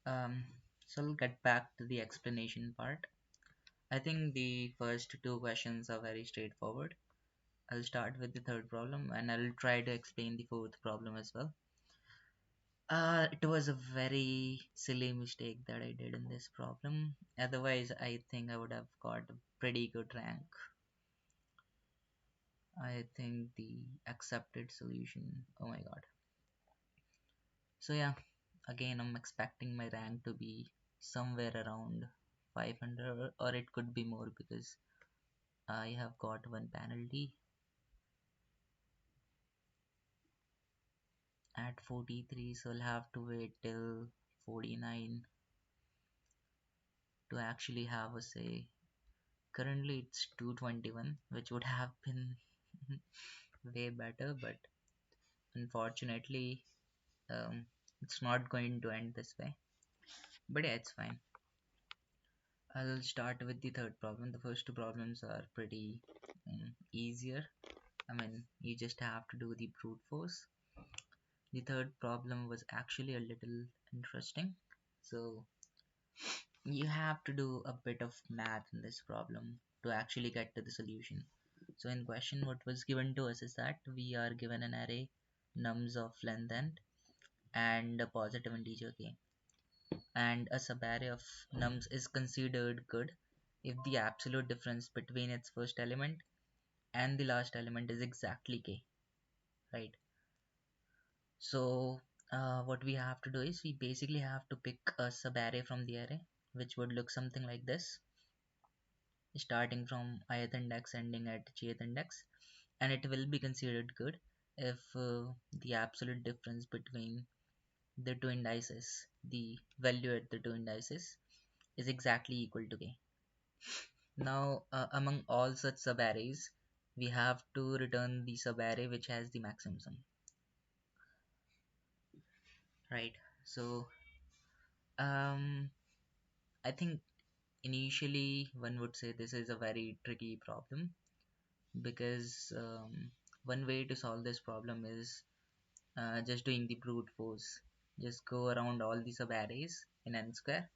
Um, so I'll get back to the explanation part. I think the first two questions are very straightforward. I'll start with the third problem and I'll try to explain the fourth problem as well. It was a very silly mistake that I did in this problem. Otherwise, I think I would have got a pretty good rank. I think the accepted solution. Oh my god. So yeah, again, I'm expecting my rank to be somewhere around 500 or it could be more because I have got one penalty at 43, so I'll have to wait till 49 to actually have a say. Currently it's 221, which would have been way better, but unfortunately, um, it's not going to end this way. But yeah, it's fine. I'll start with the third problem. The first two problems are pretty easier. I mean, you just have to do the brute force. The third problem was actually a little interesting. So you have to do a bit of math in this problem to actually get to the solution. So in question, what was given to us is that we are given an array nums of length n and a positive integer k, and a subarray of nums is considered good if the absolute difference between its first element and the last element is exactly k, right? So what we have to do is we basically have to pick a subarray from the array, which would look something like this, starting from ith index ending at jth index, and it will be considered good if the absolute difference between the two indices, the value at the two indices, is exactly equal to k. Now, among all such subarrays, we have to return the subarray which has the maximum sum, right? So, I think initially one would say this is a very tricky problem because one way to solve this problem is just doing the brute force. Just go around all the subarrays in n square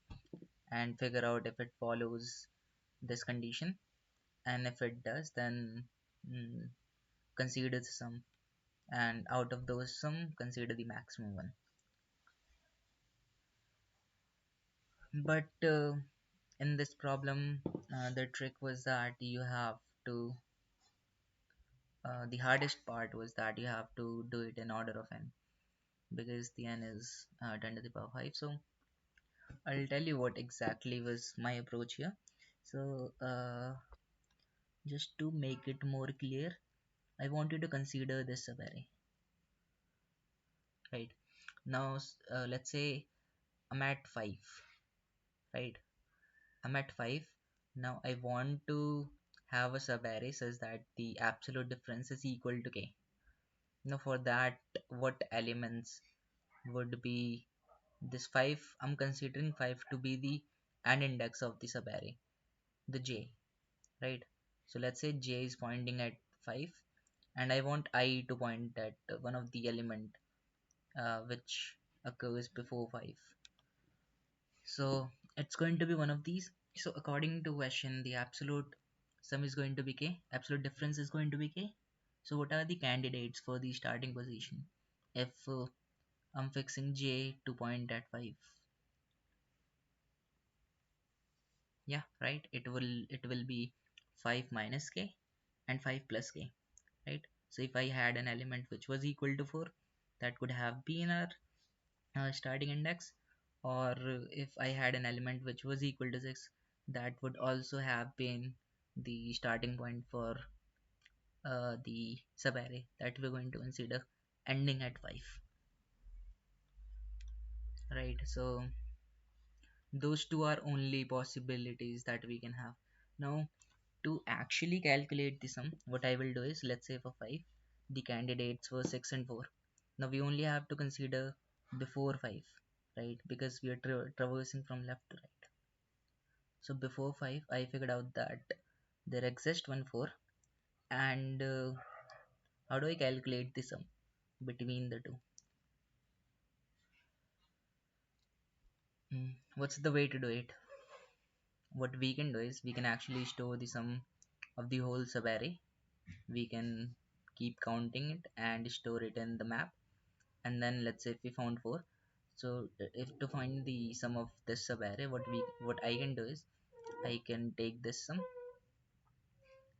and figure out if it follows this condition, and if it does, then mm, consider the sum, and out of those sum consider the maximum one. But in this problem, the trick was that you have to the hardest part was that you have to do it in order of n, because the n is 10 to the power 5. So I'll tell you what exactly was my approach here. So just to make it more clear, I want you to consider this subarray, right? Now let's say I'm at 5, right? I'm at 5. Now I want to have a subarray such that the absolute difference is equal to k. Now for that, what elements would be this 5? I'm considering 5 to be the AND index of the subarray, the j, right? So let's say j is pointing at 5 and I want I to point at one of the element which occurs before 5. So it's going to be one of these. So according to question, the absolute sum is going to be k, absolute difference is going to be k. So what are the candidates for the starting position if I'm fixing j to point at 5? Yeah, right, it will be 5 minus k and 5 plus k, right? So if I had an element which was equal to 4, that could have been our starting index, or if I had an element which was equal to 6, that would also have been the starting point for the subarray that we're going to consider ending at 5, right? So those two are only possibilities that we can have. Now to actually calculate the sum, what I will do is, let's say for 5 the candidates were 6 and 4. Now we only have to consider before 5, right? Because we are traversing from left to right. So before 5 I figured out that there exists one 4, and how do I calculate the sum between the two? What's the way to do it? What we can do is we can actually store the sum of the whole subarray. We can keep counting it and store it in the map. And then let's say if we found 4, so if to find the sum of this subarray, what I can do is I can take this sum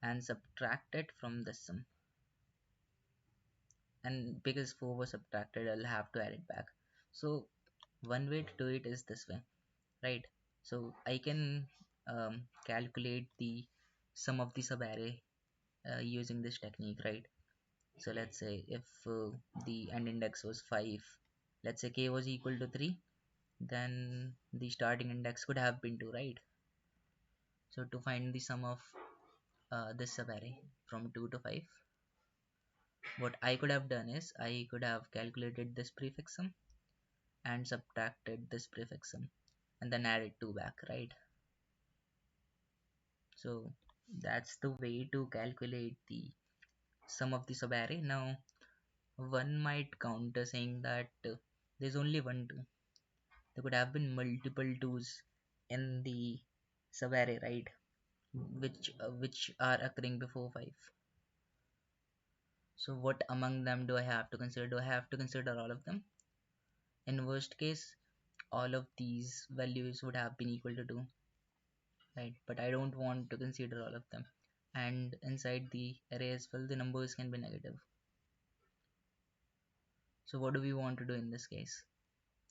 and subtract it from this sum. And because 4 was subtracted, I'll have to add it back. So one way to do it is this way, right? So I can calculate the sum of the subarray using this technique, right? So let's say if the end index was 5, let's say k was equal to 3, then the starting index could have been 2, right? So to find the sum of this subarray from 2 to 5, what I could have done is I could have calculated this prefix sum and subtracted this prefix sum and then added 2 back, right? So that's the way to calculate the sum of the subarray. Now one might counter saying that there's only one 2. There could have been multiple 2's in the subarray, right? Which are occurring before 5. So what among them do I have to consider? Do I have to consider all of them? In worst case, all of these values would have been equal to 2, right? But I don't want to consider all of them. And inside the array as well, the numbers can be negative. So what do we want to do in this case?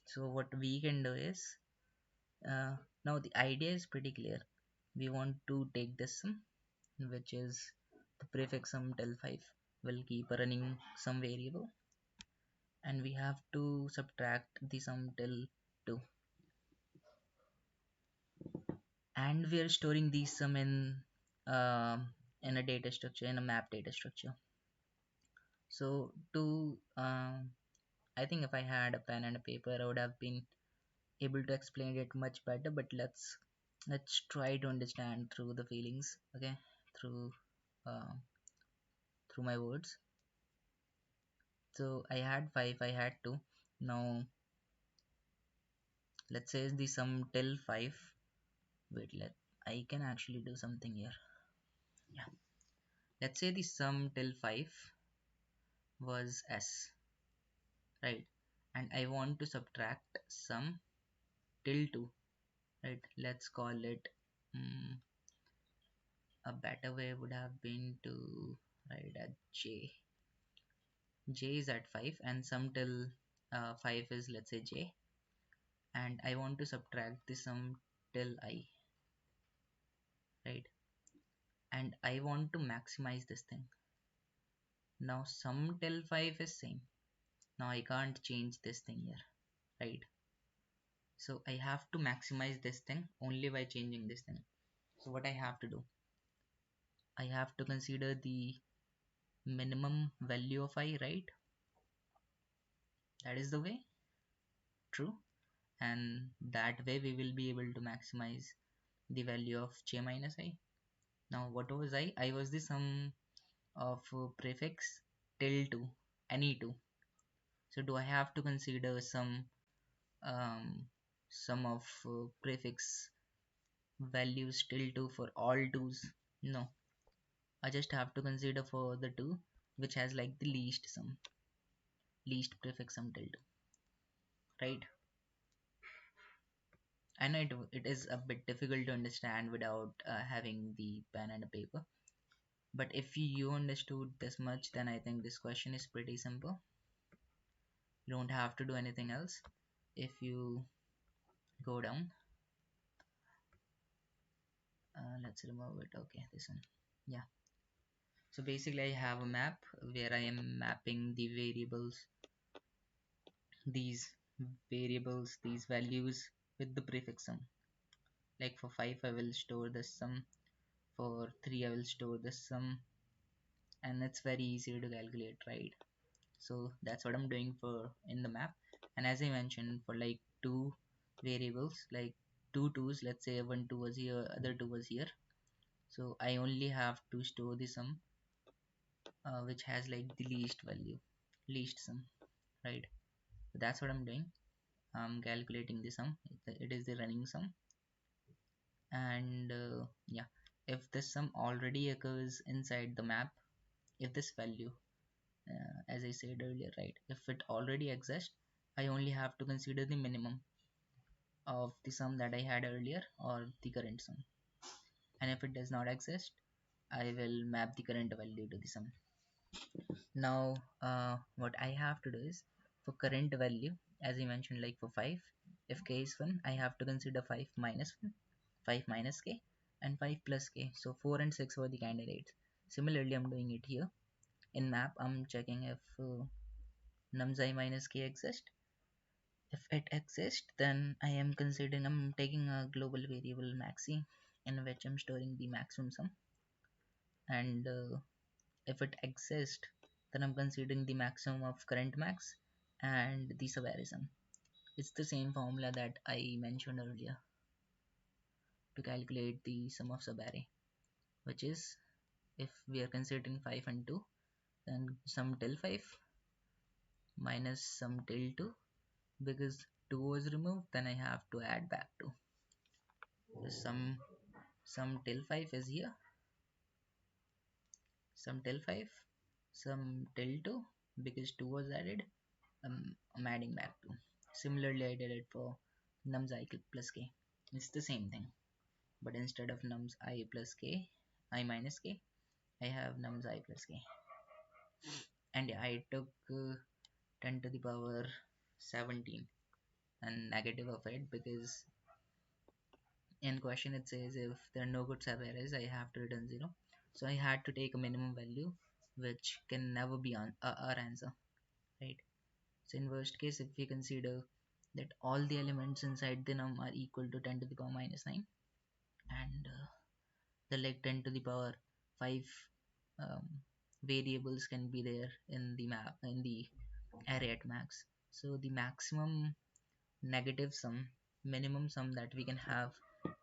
So what we can do is, uh, now the idea is pretty clear. We want to take this sum, which is the prefix sum till 5. We'll keep running some variable, and we have to subtract the sum till 2. And we are storing these sum in a data structure, in a map data structure. So to I think if I had a pen and a paper, I would have been able to explain it much better. But let's try to understand through the feelings, okay, through uh, through my words. So I had 5, I had 2. Now let's say the sum till 5. Wait, let I can actually do something here. Yeah, let's say the sum till 5 was s, right? And I want to subtract sum till 2, right? Let's call it, a better way would have been to write at j is at 5 and sum till 5 is, let's say, j, and I want to subtract the sum till I, right? And I want to maximize this thing. Now sum till 5 is same. Now I can't change this thing here, right? So I have to maximize this thing only by changing this thing. So what I have to do, I have to consider the minimum value of I, right? That is the way, true. And that way we will be able to maximize the value of j minus I. Now what was I? I was the sum of prefix till 2, any 2. So do I have to consider some sum of prefix values till 2 for all 2's? No, I just have to consider for the 2 which has like the least sum, least prefix sum till 2, right? I know it is a bit difficult to understand without having the pen and a paper, but if you understood this much, then I think this question is pretty simple. You don't have to do anything else. If you go down, let's remove it. Okay, this one. Yeah, so basically I have a map where I am mapping the these these values with the prefix sum. Like for 5 I will store this sum, for 3 I will store this sum, and it's very easy to calculate, right? So that's what I'm doing for in the map. And as I mentioned, for like two variables, like two twos, let's say one 2 was here, other 2 was here, so I only have to store the sum which has like the least value, least sum, right? So that's what I'm doing. I'm calculating the sum. It is the running sum. And yeah, if this sum already occurs inside the map, if this value, as I said earlier, right, if it already exists, I only have to consider the minimum of the sum that I had earlier or the current sum. And if it does not exist, I will map the current value to the sum. Now what I have to do is, for current value, as I mentioned, like for 5, if k is 1, I have to consider 5 minus 1, 5 minus k, and 5 plus k. So 4 and 6 were the candidates. Similarly, I'm doing it here. In map, I'm checking if nums I minus k exist. If it exists, then I'm taking a global variable maxi, in which I'm storing the maximum sum. And if it exists, then I'm considering the maximum of current max and the subarray sum. It's the same formula that I mentioned earlier to calculate the sum of subarray, which is, if we are considering 5 and 2, then sum till 5 minus sum till 2, because 2 was removed, then I have to add back 2. So sum till 5 is here, sum till 5, sum till 2, because 2 was added, I'm adding back 2. Similarly, I did it for nums I plus k. It's the same thing, but instead of nums I plus k, I minus k, I have nums I plus k. And yeah, I took 10 to the power 17 and negative of it, because in question it says if there are no good subarrays, I have to return 0. So I had to take a minimum value, which can never be our answer, right? So in worst case, if we consider that all the elements inside the num are equal to 10 to the power minus 9, and the like 10 to the power 5 um, variables can be there in the map, in the array at max. So the maximum negative sum, minimum sum that we can have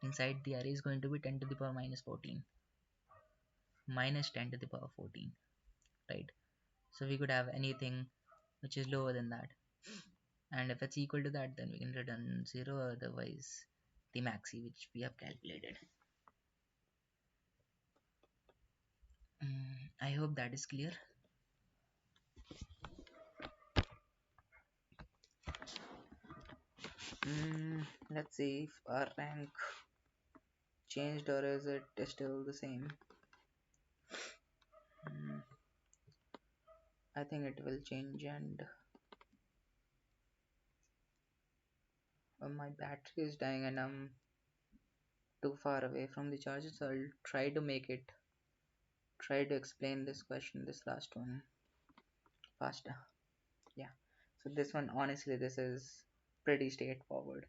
inside the array is going to be 10 to the power minus 14, minus 10 to the power 14, right? So we could have anything which is lower than that, and if it's equal to that, then we can return 0, otherwise the maxi which we have calculated. I hope that is clear. Let's see if our rank changed, or is it still the same. I think it will change. And my battery is dying and I'm too far away from the charger, so I'll try to explain this question, this last one, faster. Yeah, so this one, honestly, this is pretty straightforward.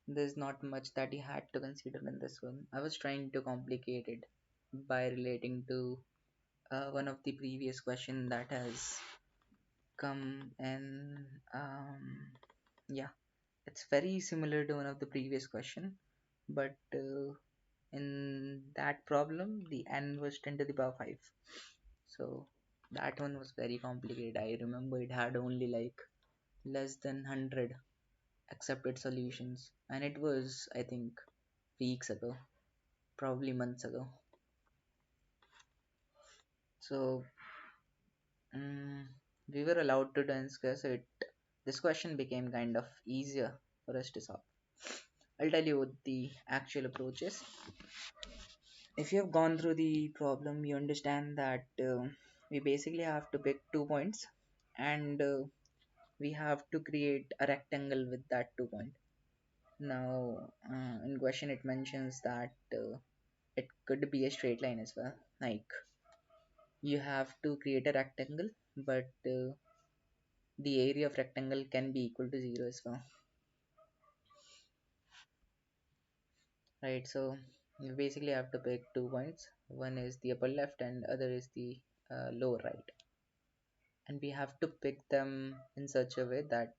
There's not much that you had to consider in this one. I was trying to complicate it by relating to one of the previous question that has come in. Yeah, it's very similar to one of the previous question, but in that problem the n was 10 to the power 5. So that one was very complicated. I remember it had only like less than 100 accepted solutions, and it was, I think, weeks ago, probably months ago. So we were allowed to discuss it. This question became kind of easier for us to solve. I'll tell you what the actual approach is. If you have gone through the problem, you understand that we basically have to pick 2 points, and we have to create a rectangle with that 2 point. Now, in question it mentions that it could be a straight line as well. Like, you have to create a rectangle, but the area of rectangle can be equal to 0 as well, right? So you basically have to pick 2 points. One is the upper left and other is the lower right, and we have to pick them in such a way that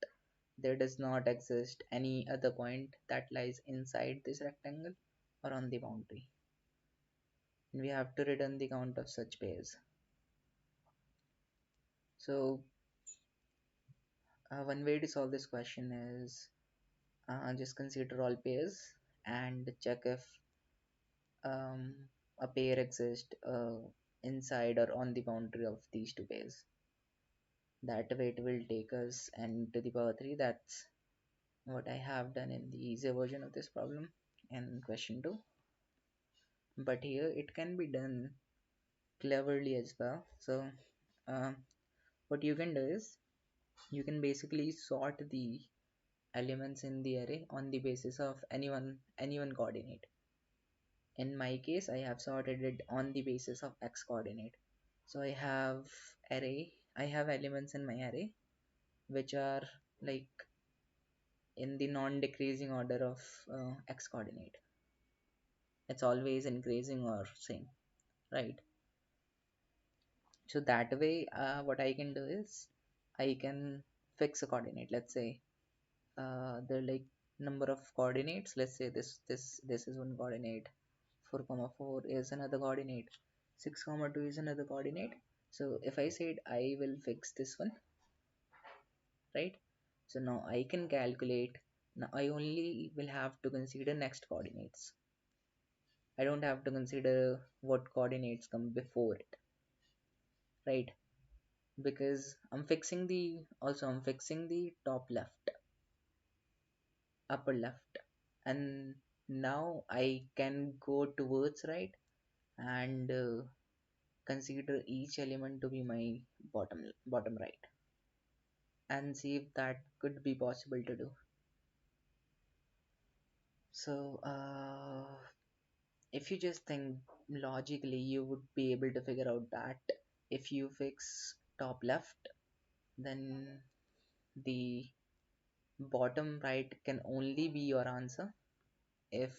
there does not exist any other point that lies inside this rectangle or on the boundary, and we have to return the count of such pairs. So One way to solve this question is just consider all pairs and check if um, a pair exists inside or on the boundary of these two pairs. That way it will take us n to the power 3. That's what I have done in the easier version of this problem in question 2. But here it can be done cleverly as well. So um, what you can do is you can basically sort the elements in the array on the basis of any one coordinate. In my case, I have sorted it on the basis of x coordinate. So I have elements in my array which are like in the non-decreasing order of x coordinate. It's always increasing or same, right? So that way, what I can do is I can fix a coordinate. Let's say there are like number of coordinates. Let's say this is one coordinate, 4 comma 4 is another coordinate, 6 comma 2 is another coordinate. So if I said I will fix this one, right? So now I can calculate. Now I only will have to consider next coordinates. I don't have to consider what coordinates come before it, right? Because I'm fixing the top left, upper left, and now I can go towards right and consider each element to be my bottom right and see if that could be possible to do. So if you just think logically, you would be able to figure out that if you fix top left, then the bottom right can only be your answer if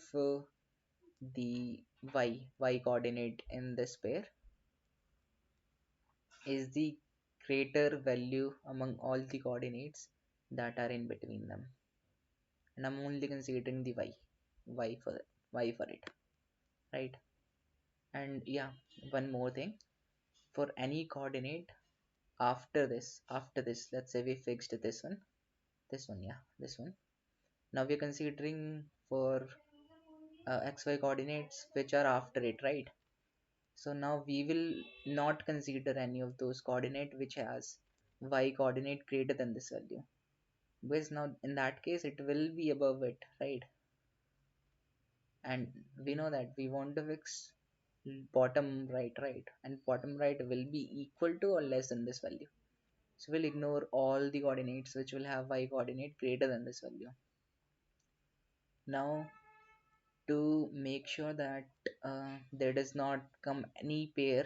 the y coordinate in this pair is the greater value among all the coordinates that are in between them, and I'm only considering the y for it, right? And yeah, one more thing, for any coordinate after this, let's say we fixed this one, yeah, this one. Now we're considering for xy coordinates which are after it, right? So now we will not consider any of those coordinate which has y coordinate greater than this value, because now in that case it will be above it, right? And we know that we want to fix bottom right, right? And bottom right will be equal to or less than this value. So we'll ignore all the coordinates which will have y coordinate greater than this value. Now to make sure that there does not come any pair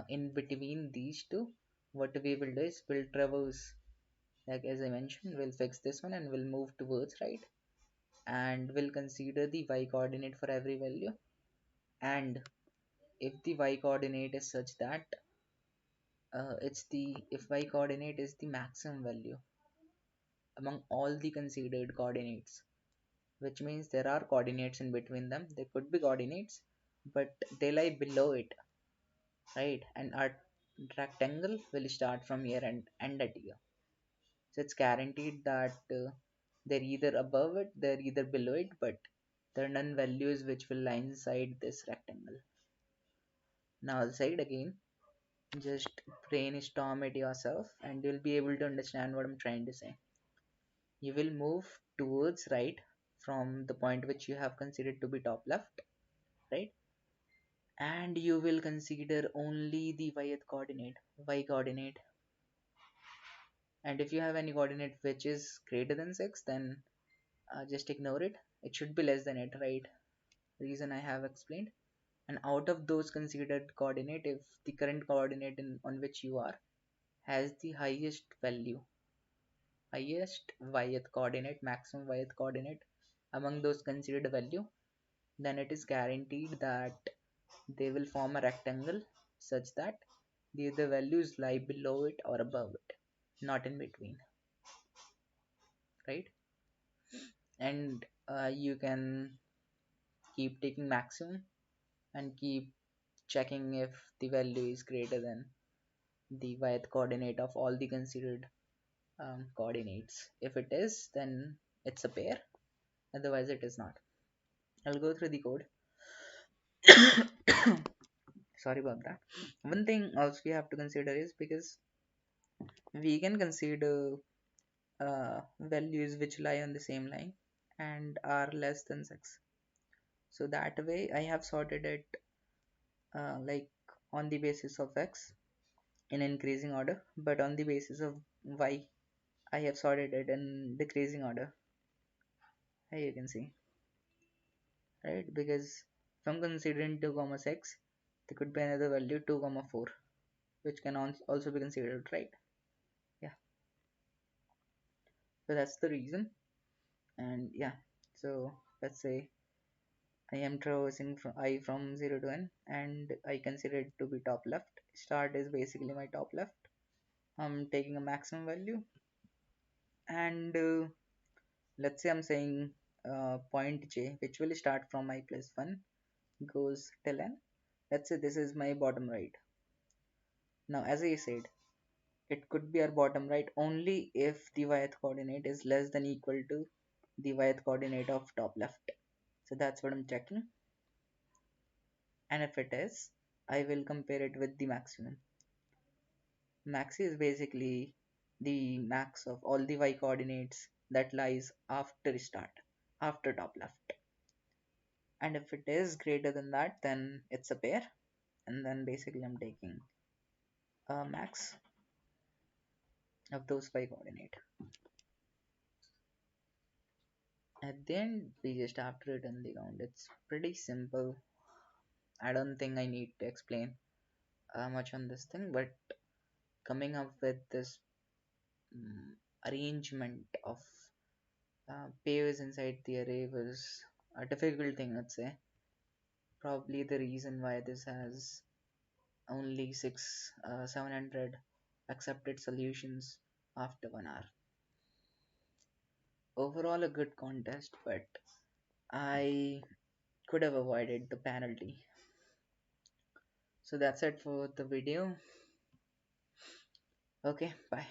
in between these two, what we will do is we'll traverse, like as I mentioned, we'll fix this one and we'll move towards right, and we'll consider the y coordinate for every value. And if the y coordinate is such that if y coordinate is the maximum value among all the considered coordinates, which means there are coordinates in between them, there could be coordinates but they lie below it, right? And our rectangle will start from here and end at here. So it's guaranteed that they're either above it, they're either below it, but there are none values which will lie inside this rectangle. Now I'll say it again, just brainstorm it yourself and you'll be able to understand what I'm trying to say. You will move towards right from the point which you have considered to be top left, right? And you will consider only the y coordinate. And if you have any coordinate which is greater than 6, then just ignore it. It should be less than it, right? Reason I have explained. And out of those considered coordinate, if the current coordinate on which you are has the highest value, highest yth coordinate, maximum yth coordinate among those considered value, then it is guaranteed that they will form a rectangle such that the other values lie below it or above it, not in between, right? And you can keep taking maximum and keep checking if the value is greater than the yth coordinate of all the considered coordinates. If it is, then it's a pair, otherwise it is not. I'll go through the code. Sorry about that. One thing also you have to consider is, because we can consider values which lie on the same line and are less than 6. So that way I have sorted it like on the basis of x in increasing order, but on the basis of y I have sorted it in decreasing order. Here you can see, right? Because if I'm considering 2 comma 6, there could be another value 2 comma 4, which can also be considered, right? Yeah, so that's the reason. And yeah, so let's say I am traversing from I from 0 to n, and I consider it to be top left. Start is basically my top left. I'm taking a maximum value, and let's say I'm saying point j, which will start from I plus 1, goes till n. Let's say this is my bottom right. Now, as I said, it could be our bottom right only if the yth coordinate is less than equal to the yth coordinate of top left. So that's what I'm checking. And if it is, I will compare it with the maximum. Max is basically the max of all the y coordinates that lies after start, after top left. And if it is greater than that, then it's a pair. And then basically I'm taking a max of those y coordinate. At the end, we just have to return the count. It's pretty simple. I don't think I need to explain much on this thing, but coming up with this um, arrangement of pairs inside the array was a difficult thing, I'd say. Probably the reason why this has only 700 accepted solutions after 1 hour. Overall, a good contest, but I could have avoided the penalty. So that's it for the video. Okay, bye.